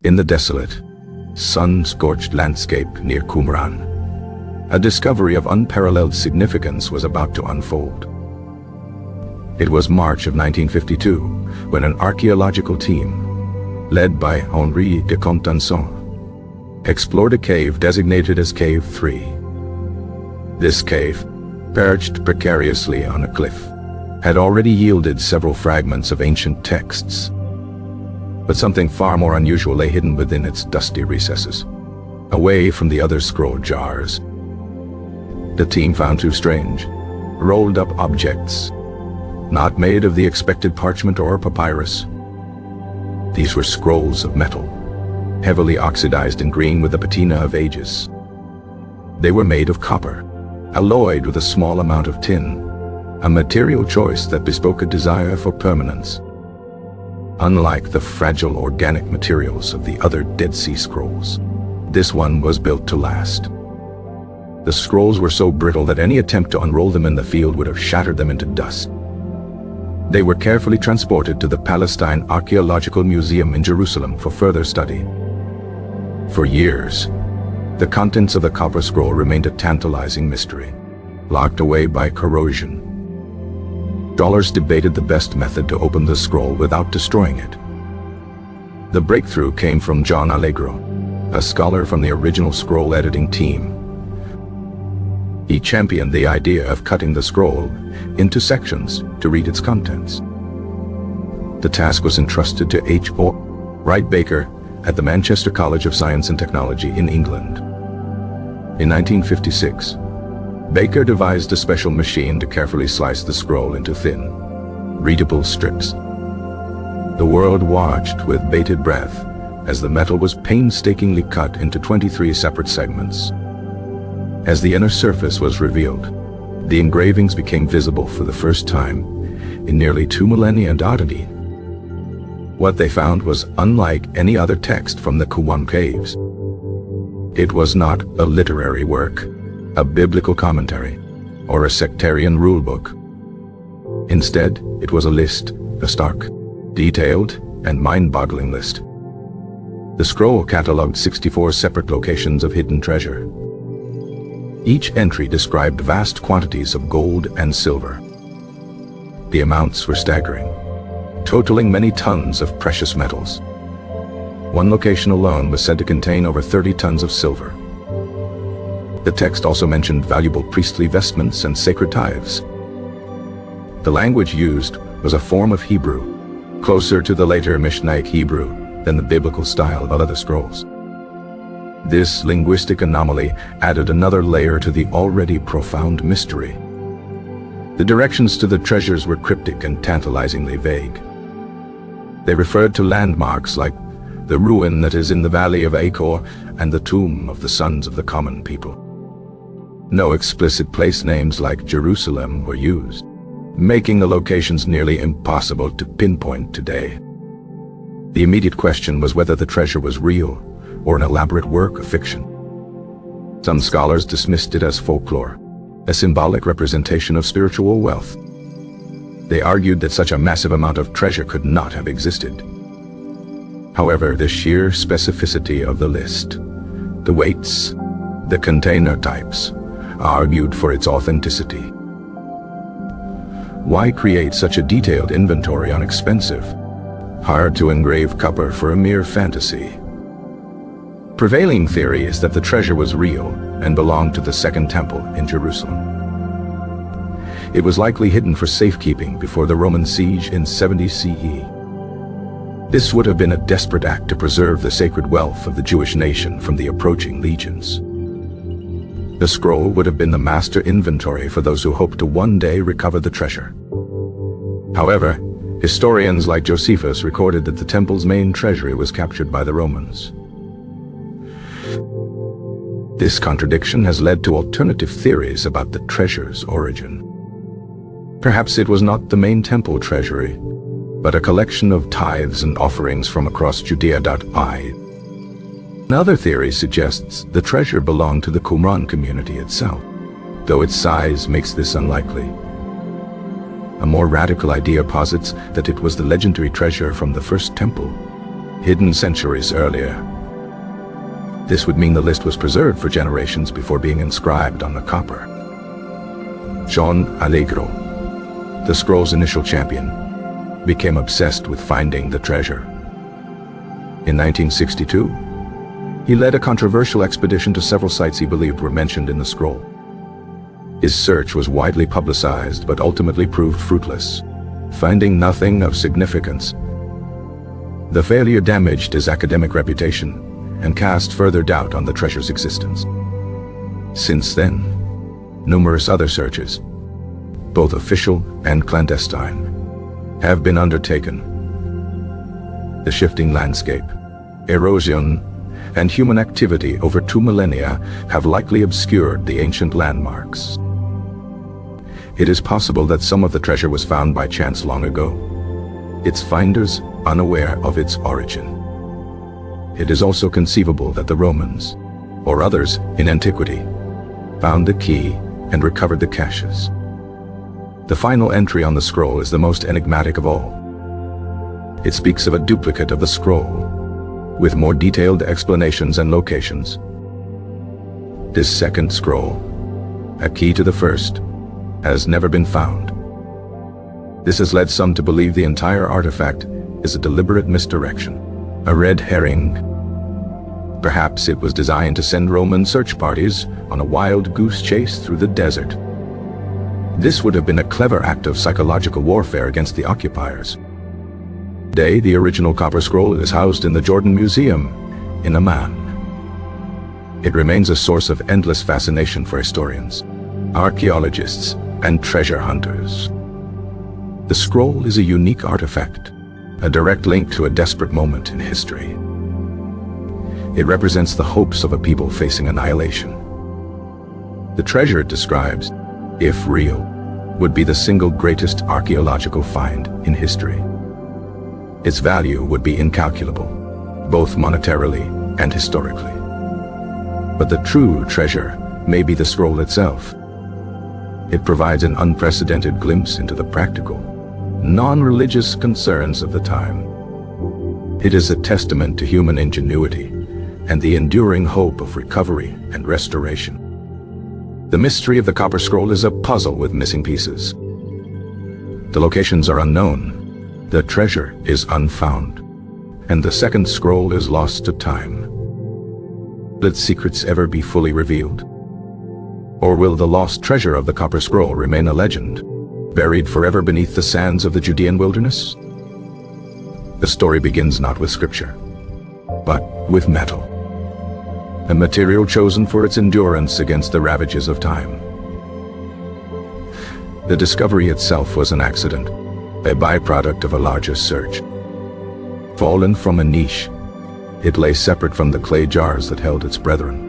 In the desolate, sun-scorched landscape near Qumran, a discovery of unparalleled significance was about to unfold. It was March of 1952 when an archaeological team, led by Henri de Contenson, explored a cave designated as Cave 3. This cave, perched precariously on a cliff, had already yielded several fragments of ancient texts. But something far more unusual lay hidden within its dusty recesses, away from the other scroll jars. The team found two strange, rolled-up objects, not made of the expected parchment or papyrus. These were scrolls of metal, heavily oxidized and green with the patina of ages. They were made of copper, alloyed with a small amount of tin, a material choice that bespoke a desire for permanence. Unlike the fragile organic materials of the other Dead Sea Scrolls, this one was built to last. The scrolls were so brittle that any attempt to unroll them in the field would have shattered them into dust. They were carefully transported to the Palestine Archaeological Museum in Jerusalem for further study. For years, the contents of the copper scroll remained a tantalizing mystery, locked away by corrosion. Scholars debated the best method to open the scroll without destroying it. The breakthrough came from John Allegro, a scholar from the original scroll editing team. He championed the idea of cutting the scroll into sections to read its contents. The task was entrusted to H.O. Wright Baker at the Manchester College of Science and Technology in England. In 1956, Baker devised a special machine to carefully slice the scroll into thin, readable strips. The world watched with bated breath as the metal was painstakingly cut into 23 separate segments. As the inner surface was revealed, the engravings became visible for the first time in nearly 2 millennia and oddity. What they found was unlike any other text from the Qumran caves. It was not a literary work, a biblical commentary, or a sectarian rulebook. Instead, it was a list, a stark, detailed, and mind-boggling list. The scroll cataloged 64 separate locations of hidden treasure. Each entry described vast quantities of gold and silver. The amounts were staggering, totaling many tons of precious metals. One location alone was said to contain over 30 tons of silver. The text also mentioned valuable priestly vestments and sacred tithes. The language used was a form of Hebrew, closer to the later Mishnaic Hebrew than the biblical style of other scrolls. This linguistic anomaly added another layer to the already profound mystery. The directions to the treasures were cryptic and tantalizingly vague. They referred to landmarks like the ruin that is in the valley of Achor and the tomb of the sons of the common people. No explicit place names like Jerusalem were used, making the locations nearly impossible to pinpoint today. The immediate question was whether the treasure was real or an elaborate work of fiction. Some scholars dismissed it as folklore, a symbolic representation of spiritual wealth. They argued that such a massive amount of treasure could not have existed. However, the sheer specificity of the list, the weights, the container types, argued for its authenticity. Why create such a detailed inventory on expensive, hard-to-engrave copper for a mere fantasy? Prevailing theory is that the treasure was real and belonged to the Second Temple in Jerusalem. It was likely hidden for safekeeping before the Roman siege in 70 CE. This would have been a desperate act to preserve the sacred wealth of the Jewish nation from the approaching legions. The scroll would have been the master inventory for those who hoped to one day recover the treasure. However, historians like Josephus recorded that the temple's main treasury was captured by the Romans. This contradiction has led to alternative theories about the treasure's origin. Perhaps it was not the main temple treasury, but a collection of tithes and offerings from across Judea. Another theory suggests the treasure belonged to the Qumran community itself, though its size makes this unlikely. A more radical idea posits that it was the legendary treasure from the first temple, hidden centuries earlier. This would mean the list was preserved for generations before being inscribed on the copper. John Allegro, the scroll's initial champion, became obsessed with finding the treasure. In 1962, he led a controversial expedition to several sites he believed were mentioned in the scroll. His search was widely publicized but ultimately proved fruitless, finding nothing of significance. The failure damaged his academic reputation and cast further doubt on the treasure's existence. Since then, numerous other searches, both official and clandestine, have been undertaken. The shifting landscape, erosion, and human activity over 2 millennia have likely obscured the ancient landmarks. It is possible that some of the treasure was found by chance long ago, its finders unaware of its origin. It is also conceivable that the Romans, or others in antiquity, found the key and recovered the caches. The final entry on the scroll is the most enigmatic of all. It speaks of a duplicate of the scroll, with more detailed explanations and locations. This second scroll, a key to the first, has never been found. This has led some to believe the entire artifact is a deliberate misdirection, a red herring. Perhaps it was designed to send Roman search parties on a wild goose chase through the desert. This would have been a clever act of psychological warfare against the occupiers. Today, the original copper scroll is housed in the Jordan Museum in Amman. It remains a source of endless fascination for historians, archaeologists, and treasure hunters. The scroll is a unique artifact, a direct link to a desperate moment in history. It represents the hopes of a people facing annihilation. The treasure it describes, if real, would be the single greatest archaeological find in history. Its value would be incalculable, both monetarily and historically. But the true treasure may be the scroll itself. It provides an unprecedented glimpse into the practical, non-religious concerns of the time. It is a testament to human ingenuity and the enduring hope of recovery and restoration. The mystery of the copper scroll is a puzzle with missing pieces. The locations are unknown, the treasure is unfound, and the second scroll is lost to time. Will its secrets ever be fully revealed? Or will the lost treasure of the copper scroll remain a legend, buried forever beneath the sands of the Judean wilderness? The story begins not with scripture, but with metal, a material chosen for its endurance against the ravages of time. The discovery itself was an accident, a byproduct of a larger search. Fallen from a niche, it lay separate from the clay jars that held its brethren.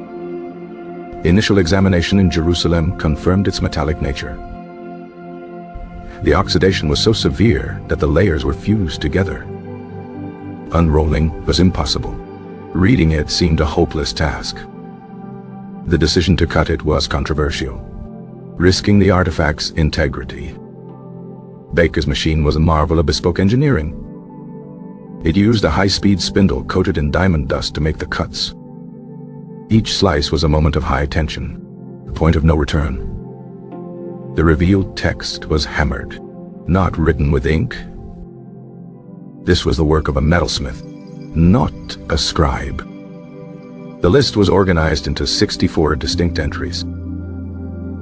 Initial examination in Jerusalem confirmed its metallic nature. The oxidation was so severe that the layers were fused together. Unrolling was impossible. Reading it seemed a hopeless task. The decision to cut it was controversial, risking the artifact's integrity. Baker's machine was a marvel of bespoke engineering. It used a high-speed spindle coated in diamond dust to make the cuts. Each slice was a moment of high tension, a point of no return. The revealed text was hammered, not written with ink. This was the work of a metalsmith, not a scribe. The list was organized into 64 distinct entries.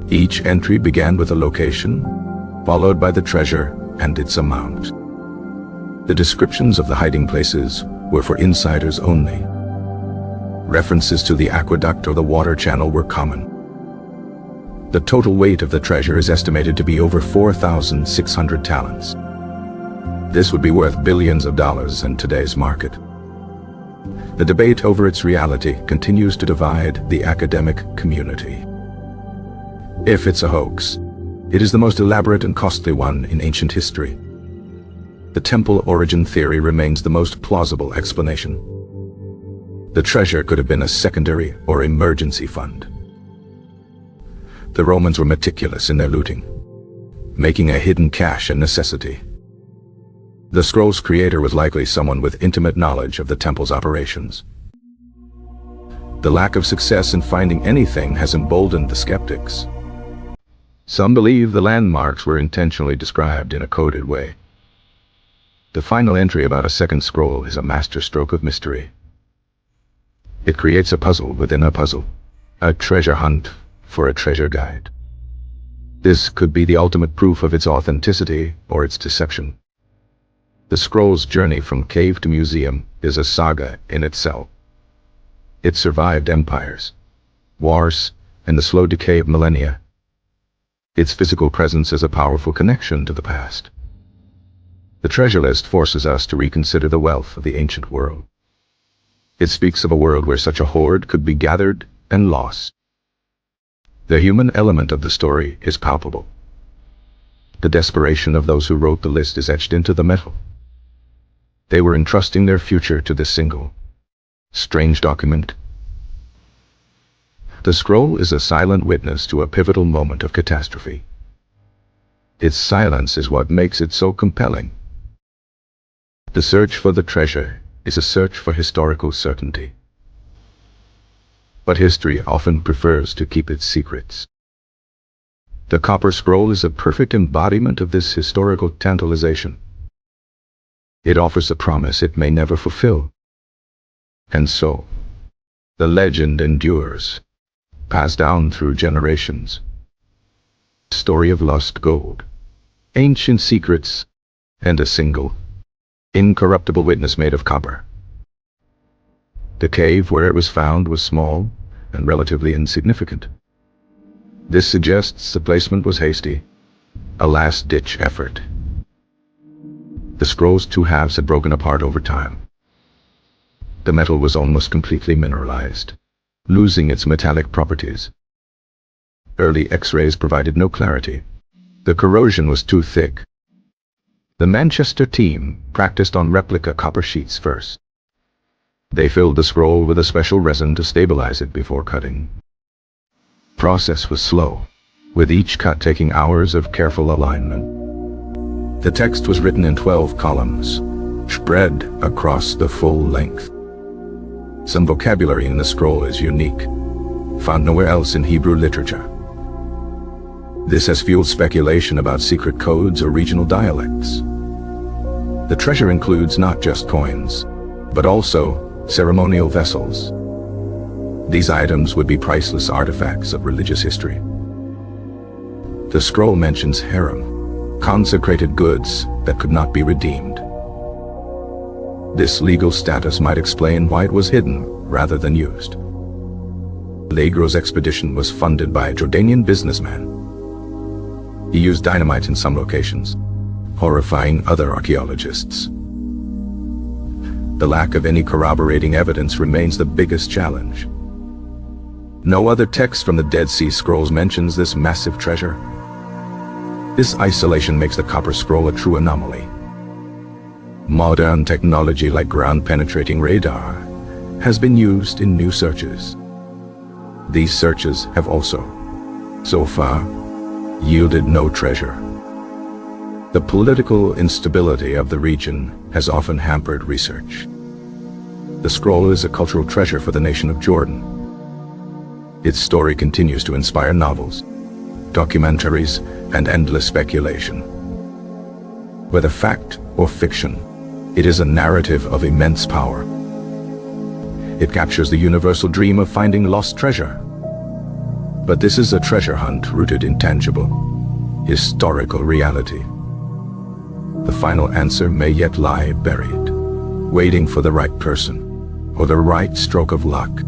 Each entry began with a location, followed by the treasure and its amount. The descriptions of the hiding places were for insiders only. References to the aqueduct or the water channel were common. The total weight of the treasure is estimated to be over 4,600 talents. This would be worth billions of dollars in today's market. The debate over its reality continues to divide the academic community. If it's a hoax, it is the most elaborate and costly one in ancient history. The temple origin theory remains the most plausible explanation. The treasure could have been a secondary or emergency fund. The Romans were meticulous in their looting. making a hidden cache a necessity. The scroll's creator was likely someone with intimate knowledge of the temple's operations. The lack of success in finding anything has emboldened the skeptics. Some believe the landmarks were intentionally described in a coded way. The final entry about a second scroll is a masterstroke of mystery. It creates a puzzle within a puzzle, a treasure hunt for a treasure guide. This could be the ultimate proof of its authenticity or its deception. The scroll's journey from cave to museum is a saga in itself. It survived empires, wars, and the slow decay of millennia. Its physical presence is a powerful connection to the past. The treasure list forces us to reconsider the wealth of the ancient world. It speaks of a world where such a hoard could be gathered and lost. The human element of the story is palpable. The desperation of those who wrote the list is etched into the metal. They were entrusting their future to this single, strange document. The scroll is a silent witness to a pivotal moment of catastrophe. Its silence is what makes it so compelling. The search for the treasure is a search for historical certainty. But history often prefers to keep its secrets. The Copper Scroll is a perfect embodiment of this historical tantalization. It offers a promise it may never fulfill. And so, the legend endures, passed down through generations. Story of lost gold, ancient secrets, and a single, incorruptible witness made of copper. The cave where it was found was small and relatively insignificant. This suggests the placement was hasty, a last-ditch effort. The scroll's two halves had broken apart over time. The metal was almost completely mineralized, losing its metallic properties. Early X-rays provided no clarity. The corrosion was too thick. The Manchester team practiced on replica copper sheets first. They filled the scroll with a special resin to stabilize it before cutting. Process was slow, with each cut taking hours of careful alignment. The text was written in 12 columns, spread across the full length. Some vocabulary in the scroll is unique, found nowhere else in Hebrew literature. This has fueled speculation about secret codes or regional dialects. The treasure includes not just coins, but also ceremonial vessels. These items would be priceless artifacts of religious history. The scroll mentions harem, consecrated goods that could not be redeemed. This legal status might explain why it was hidden rather than used. Legro's expedition was funded by a Jordanian businessman. He used dynamite in some locations, horrifying other archaeologists. The lack of any corroborating evidence remains the biggest challenge. No other text from the Dead Sea Scrolls mentions this massive treasure. This isolation makes the Copper Scroll a true anomaly. Modern technology like ground-penetrating radar has been used in new searches. These searches have also, so far, yielded no treasure. The political instability of the region has often hampered research. The scroll is a cultural treasure for the nation of Jordan. Its story continues to inspire novels, documentaries, and endless speculation. Whether fact or fiction, it is a narrative of immense power. It captures the universal dream of finding lost treasure. But this is a treasure hunt rooted in tangible, historical reality. The final answer may yet lie buried, waiting for the right person or the right stroke of luck.